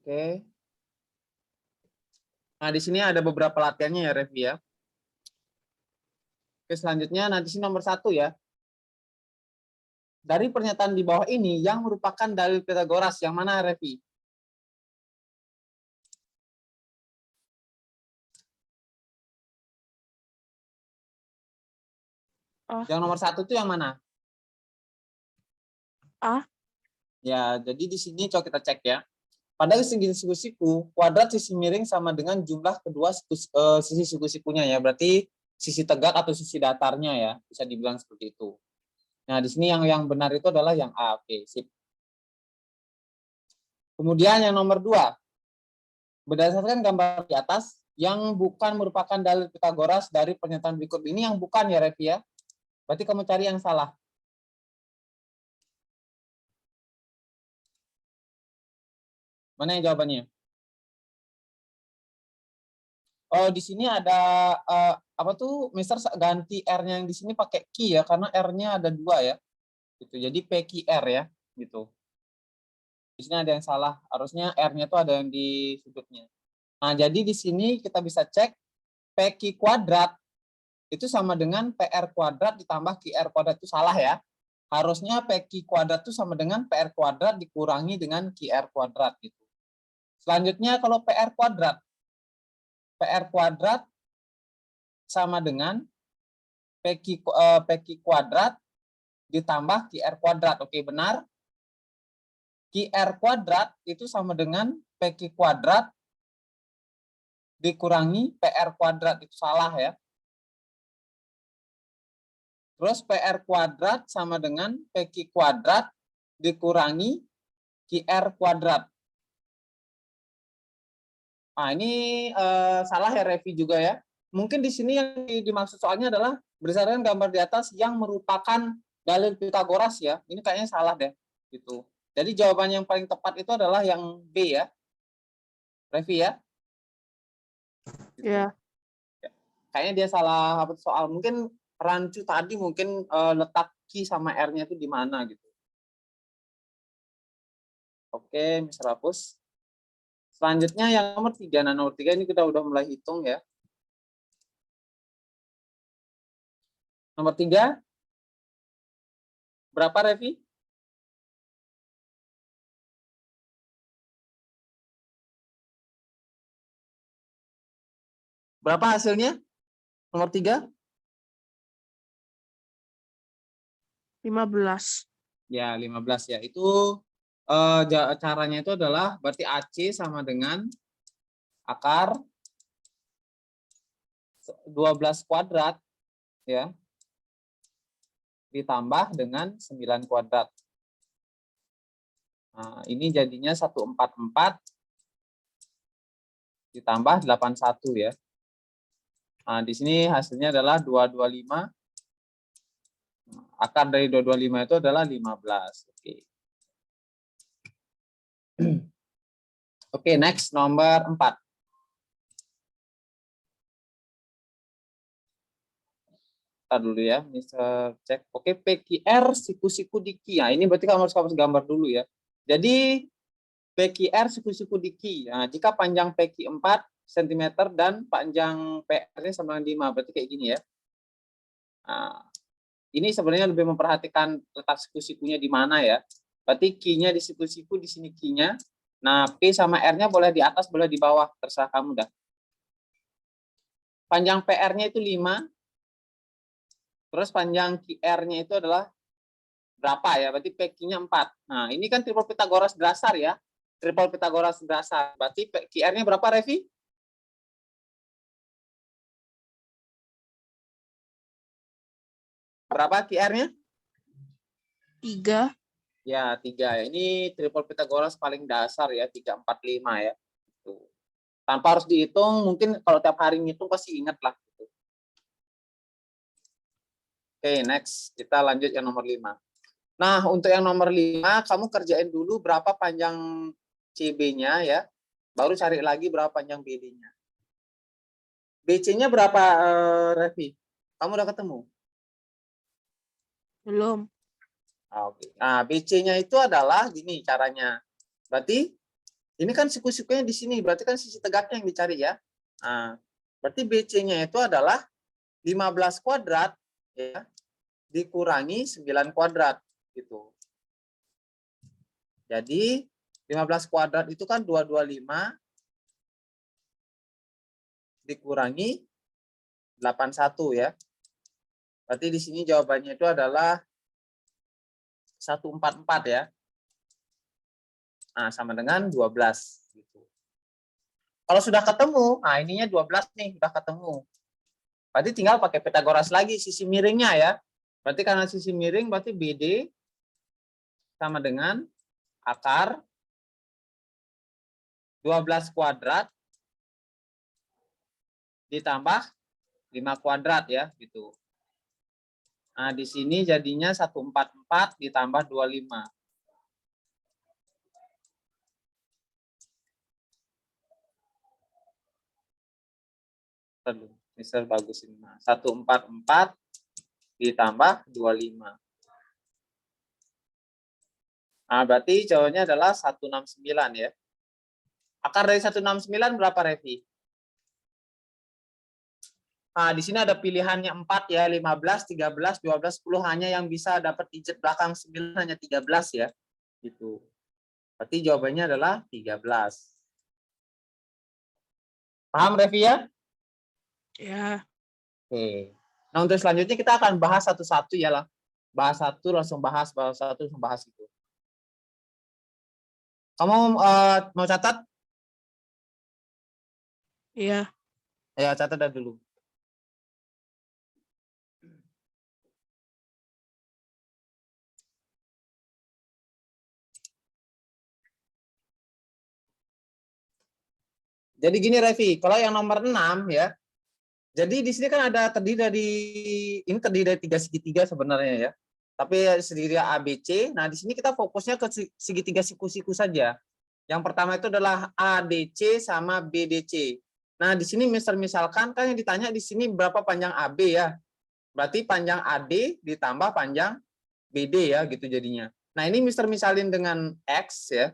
Oke. Nah, di sini ada beberapa latihannya ya, Revi ya. Oke, selanjutnya nanti sini nomor 1 ya. Dari pernyataan di bawah ini yang merupakan dalil Pitagoras yang mana, Revi? Yang nomor 1 itu yang mana? A. Ya, jadi di sini coba kita cek ya. Pada segi siku-siku, kuadrat sisi miring sama dengan jumlah kedua sisi siku-sikunya ya. Berarti sisi tegak atau sisi datarnya ya, bisa dibilang seperti itu. Nah, di sini yang benar itu adalah yang A. Oke, sip. Kemudian yang nomor 2. Berdasarkan gambar di atas, yang bukan merupakan dalil Pitagoras dari pernyataan berikut ini yang bukan ya, Revi ya. Berarti kamu cari yang salah. Mana yang jawabannya? Oh, di sini ada apa tuh, Mister ganti R-nya yang di sini pakai Q ya, karena R-nya ada 2 ya. Gitu. Jadi PQR ya, gitu. Di sini ada yang salah, harusnya R-nya itu ada yang di sudutnya. Nah, jadi di sini kita bisa cek PQ kuadrat itu sama dengan PR kuadrat ditambah QR kuadrat, itu salah ya. Harusnya PQ kuadrat itu sama dengan PR kuadrat dikurangi dengan QR kuadrat gitu. Selanjutnya kalau PR kuadrat sama dengan PQ kuadrat ditambah QR kuadrat. Oke, benar. QR kuadrat itu sama dengan PQ kuadrat dikurangi PR kuadrat, itu salah ya. Terus PR kuadrat sama dengan PQ kuadrat dikurangi QR kuadrat. Nah, ini salah ya, Revi juga ya. Mungkin di sini yang dimaksud soalnya adalah berdasarkan gambar di atas yang merupakan dalil Pitagoras ya. Ini kayaknya salah deh gitu. Jadi jawaban yang paling tepat itu adalah yang B ya. Revi ya. Gitu. Ya. Kayaknya dia salah apa soal. Mungkin rancu tadi mungkin letak Q sama R-nya itu di mana gitu. Oke, Mr. Hapus. Selanjutnya yang nomor 3. Nah, nomor 3 ini kita udah mulai hitung ya. Nomor 3. Berapa, Revi? Berapa hasilnya? Nomor 3? 15. Ya, 15 ya. Itu caranya itu adalah berarti AC sama dengan akar 12 kuadrat ya, ditambah dengan 9 kuadrat. Nah, ini jadinya 144 ditambah 81 ya. Nah, di sini hasilnya adalah 225. Akar dari 225 itu adalah 15. Oke. Oke, next nomor 4. Kita dulu ya, bisa cek. Oke, PQR siku-siku di Q. Nah, ini berarti kamu harus gambar dulu ya. Jadi PQR siku-siku di Q. Nah, jika panjang PQ 4 cm dan panjang PR-nya sama dengan 5, berarti kayak gini ya. Nah, ini sebenarnya lebih memperhatikan letak siku-sikunya di mana ya. Berarti Q-nya di siku-siku, di sini Q-nya. Nah, P sama R-nya boleh di atas, boleh di bawah, terserah kamu dah. Panjang PR-nya itu 5. Terus panjang QR-nya itu adalah berapa ya? Berarti PQ-nya 4. Nah, ini kan triple Pitagoras dasar ya. Triple Pitagoras dasar. Berarti QR-nya berapa, Revi? Berapa QR-nya? 3. Ya, 3. Ini triple Pitagoras paling dasar ya, 3, 4, 5 ya. Tuh. Tanpa harus dihitung, mungkin kalau tiap hari ngitung pasti ingat lah. Oke, next. Kita lanjut yang nomor 5. Nah, untuk yang nomor 5, kamu kerjain dulu berapa panjang CB-nya ya. Baru cari lagi berapa panjang BD-nya. BC-nya berapa, Revi? Kamu udah ketemu? Belum. Oke. Nah, BC-nya itu adalah gini caranya. Berarti Ini kan siku-sikunya di sini, berarti kan sisi tegaknya yang dicari ya. Nah, berarti BC-nya itu adalah 15 kuadrat ya, dikurangi 9 kuadrat gitu. Jadi 15 kuadrat itu kan 225 dikurangi 81 ya. Berarti di sini jawabannya itu adalah 144 ya. Nah, sama dengan 12 gitu. Kalau sudah ketemu, nah ininya 12 nih, sudah ketemu. Berarti tinggal pakai Pythagoras lagi sisi miringnya ya. Berarti karena sisi miring berarti BD sama dengan akar 12 kuadrat ditambah 5 kuadrat ya gitu. Nah, di sini jadinya 144 ditambah 25. Misal bagus ini. 144 ditambah 25. Nah, berarti jawabannya adalah 169 ya. Akar dari 169 berapa, Revi? Nah, di sini ada pilihannya 4 ya, 15, 13, 12, 10. Hanya yang bisa dapat digit belakang 9 hanya 13 ya. Gitu. Berarti jawabannya adalah 13. Paham, Revi ya? Ya. Oke. Nah, untuk selanjutnya kita akan bahas satu-satu ya lah. Bahas satu langsung bahas satu langsung bahas itu. Kamu mau catat? Iya. Ya, catat dulu. Jadi gini, Revi, kalau yang nomor 6 ya. Jadi di sini kan ada terdiri dari 3 segitiga sebenarnya ya. Tapi segitiga ABC. Nah, di sini kita fokusnya ke segitiga siku-siku saja. Yang pertama itu adalah ADC sama BDC. Nah, di sini misalkan kan yang ditanya di sini berapa panjang AB ya. Berarti panjang AD ditambah panjang BD ya gitu jadinya. Nah, ini misalin dengan X ya.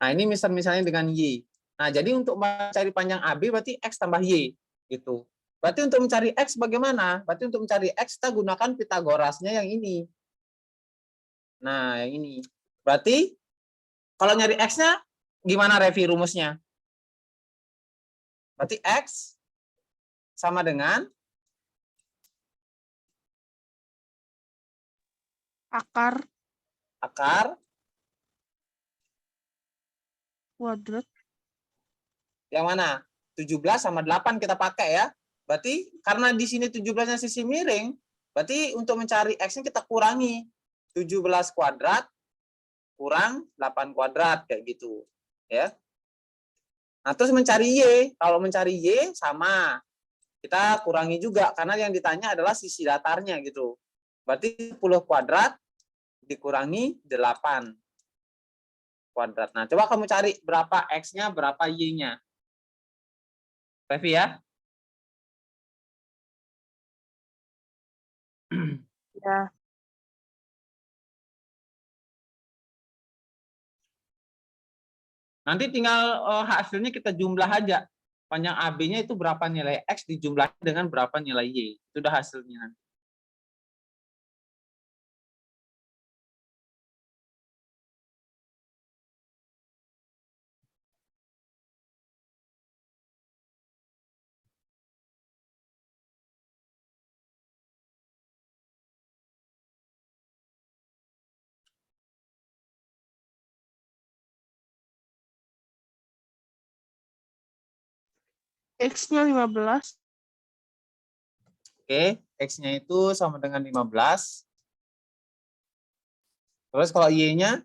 Nah, ini misalnya dengan Y. Nah, jadi untuk mencari panjang AB berarti X tambah Y gitu. Berarti untuk mencari X bagaimana? Berarti untuk mencari X kita gunakan Pythagorasnya yang ini. Nah, yang ini. Berarti kalau nyari X-nya gimana, Revi, rumusnya? Berarti X sama dengan Akar kuadrat. yang mana? 17 sama 8 kita pakai ya. Berarti karena di sini 17-nya sisi miring, berarti untuk mencari X-nya kita kurangi. 17 kuadrat kurang 8 kuadrat kayak gitu. Ya. Nah, terus mencari Y. Kalau mencari Y sama. Kita kurangi juga karena yang ditanya adalah sisi datarnya gitu. Berarti 10 kuadrat dikurangi 8 kuadrat. Nah, coba kamu cari berapa X-nya, berapa Y-nya. Revi ya. Ya. Nanti tinggal hasilnya kita jumlah aja. Panjang AB-nya itu berapa nilai X dijumlah dengan berapa nilai Y. Itu udah hasilnya nanti. X-nya 15. Oke, X-nya itu sama dengan 15. Terus kalau Y-nya?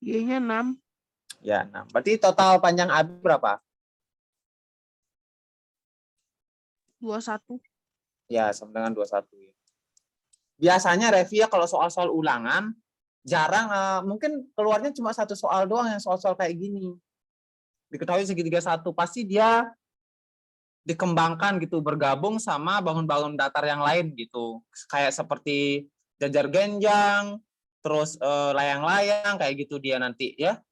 Y-nya 6. Ya, 6. Berarti total panjang AB berapa? 21. Ya, sama dengan 21. Biasanya Revi ya kalau soal-soal ulangan, jarang, mungkin keluarnya cuma satu soal doang yang soal-soal kayak gini. Diketahui segitiga satu. Pasti dia dikembangkan gitu, bergabung sama bangun-bangun datar yang lain gitu. Kayak seperti jajar genjang, terus layang-layang kayak gitu dia nanti ya.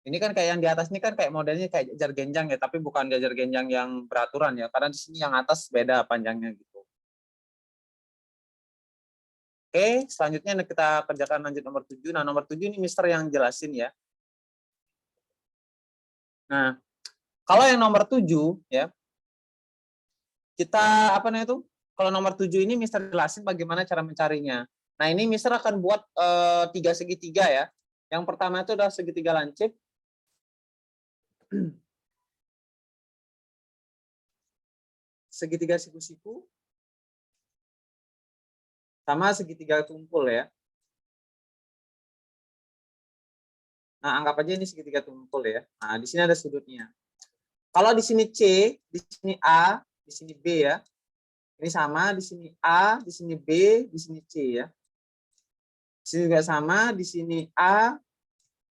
Ini kan kayak yang di atas ini kan kayak modelnya kayak jajar genjang ya, tapi bukan jajar genjang yang beraturan ya, karena di sini yang atas beda panjangnya gitu. Oke, selanjutnya kita kerjakan lanjut nomor 7. Nah, nomor 7 ini Mister yang jelasin ya. Nah, kalau yang nomor 7 ya, kita apa namanya itu? Kalau nomor 7 ini Mister jelasin bagaimana cara mencarinya. Nah, ini Mister akan buat 3 segitiga ya. Yang pertama itu adalah segitiga lancip. Segitiga siku-siku. Sama segitiga tumpul ya. Nah, anggap aja ini segitiga tumpul ya. Nah, di sini ada sudutnya. Kalau di sini C, di sini A, di sini B ya. Ini sama, di sini A, di sini B, di sini C ya. Di sini juga sama, di sini A,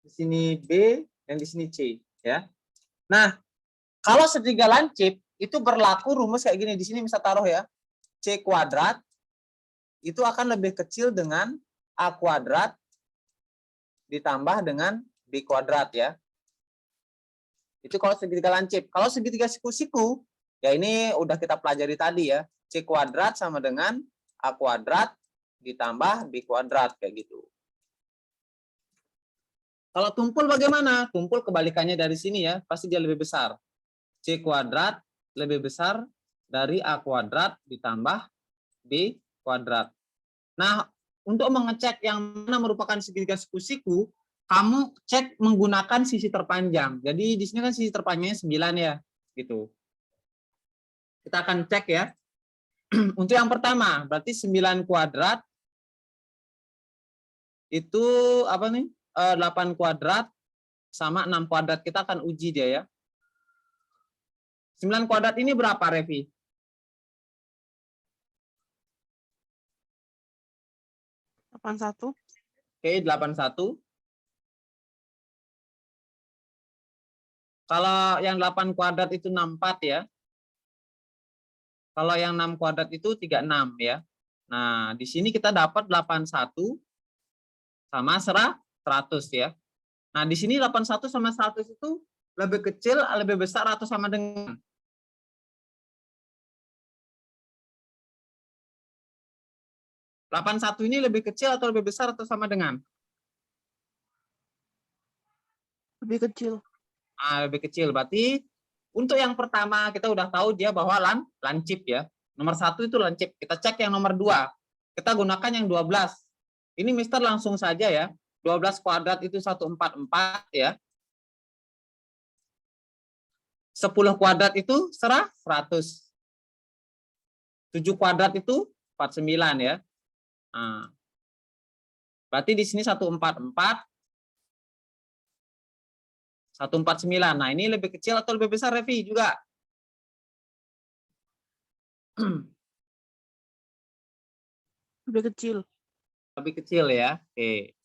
di sini B, dan di sini C ya. Nah, kalau segitiga lancip itu berlaku rumus kayak gini. Di sini bisa taruh ya. C kuadrat itu akan lebih kecil dengan A kuadrat ditambah dengan B kuadrat ya. Itu kalau segitiga lancip. Kalau segitiga siku-siku, ya ini udah kita pelajari tadi ya. C kuadrat sama dengan A kuadrat ditambah B kuadrat kayak gitu. Kalau tumpul bagaimana? Tumpul kebalikannya dari sini ya, pasti dia lebih besar. C kuadrat lebih besar dari A kuadrat ditambah B kuadrat. Nah, untuk mengecek yang mana merupakan segitiga siku-siku, kamu cek menggunakan sisi terpanjang. Jadi di sini kan sisi terpanjangnya 9 ya, gitu. Kita akan cek ya. Untuk yang pertama, berarti 9 kuadrat itu apa nih? 8 kuadrat sama 6 kuadrat. Kita akan uji dia ya. 9 kuadrat ini berapa, Revi? 81. Oke, 81. Kalau yang 8 kuadrat itu 64 ya. Kalau yang 6 kuadrat itu 36 ya. Nah, di sini kita dapat 81 sama 100 ya. Nah, di sini 81 sama 100 itu lebih kecil, lebih besar atau sama dengan 81 ini lebih kecil atau lebih besar atau sama dengan? Lebih kecil. Lebih kecil. Berarti untuk yang pertama kita udah tahu dia bahwa lancip ya. Nomor 1 itu lancip. Kita cek yang nomor 2. Kita gunakan yang 12. Ini Mister langsung saja ya. 12 kuadrat itu 144 ya. 10 kuadrat itu 100. 7 kuadrat itu 49 ya. Nah, berarti di sini 144, 149. Nah, ini lebih kecil atau lebih besar, Revi? Juga. Lebih kecil. Lebih kecil ya. Oke.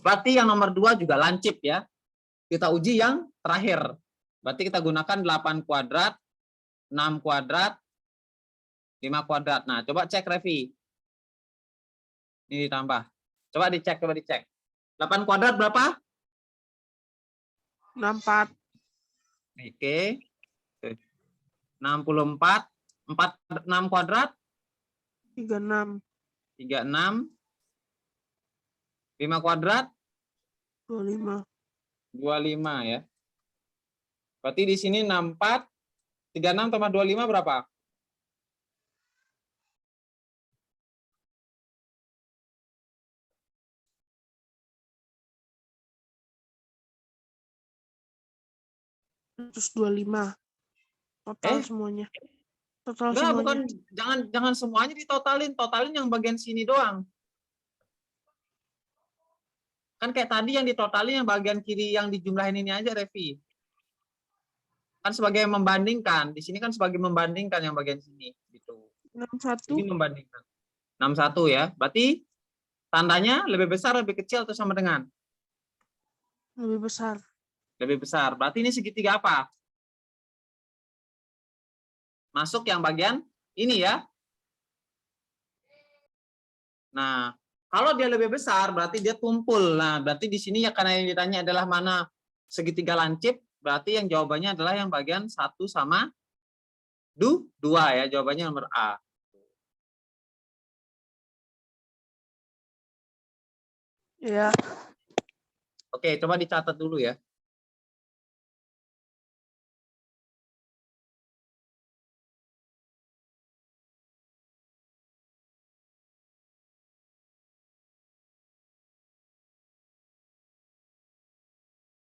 Berarti yang nomor 2 juga lancip ya. Kita uji yang terakhir. Berarti kita gunakan 8 kuadrat, 6 kuadrat, 5 kuadrat. Nah, coba cek, Revi. Ini ditambah. Coba dicek, 8 kuadrat berapa? 64. Oke. 64. 6 kuadrat? 36. 36. 5 kuadrat? 25. 25 ya. Berarti di sini 64. 36 tambah 25 berapa? Terus 25. Total semuanya. Total Enggak, semuanya. bukan, jangan semuanya ditotalin. Totalin yang bagian sini doang. Kan kayak tadi yang ditotalin yang bagian kiri yang dijumlahin ini aja, Revi. Kan sebagai membandingkan. Di sini kan sebagai membandingkan yang bagian sini gitu. 61. Ini membandingkan. 61 ya. Berarti tandanya lebih besar, lebih kecil atau sama dengan? Lebih besar. Lebih besar. Berarti ini segitiga apa? masuk yang bagian ini ya. Nah, kalau dia lebih besar berarti dia tumpul. Nah, berarti di sini ya karena yang ditanya adalah mana segitiga lancip, berarti yang jawabannya adalah yang bagian 1 sama 2 ya. Jawabannya nomor A. Ya. Oke, coba dicatat dulu ya.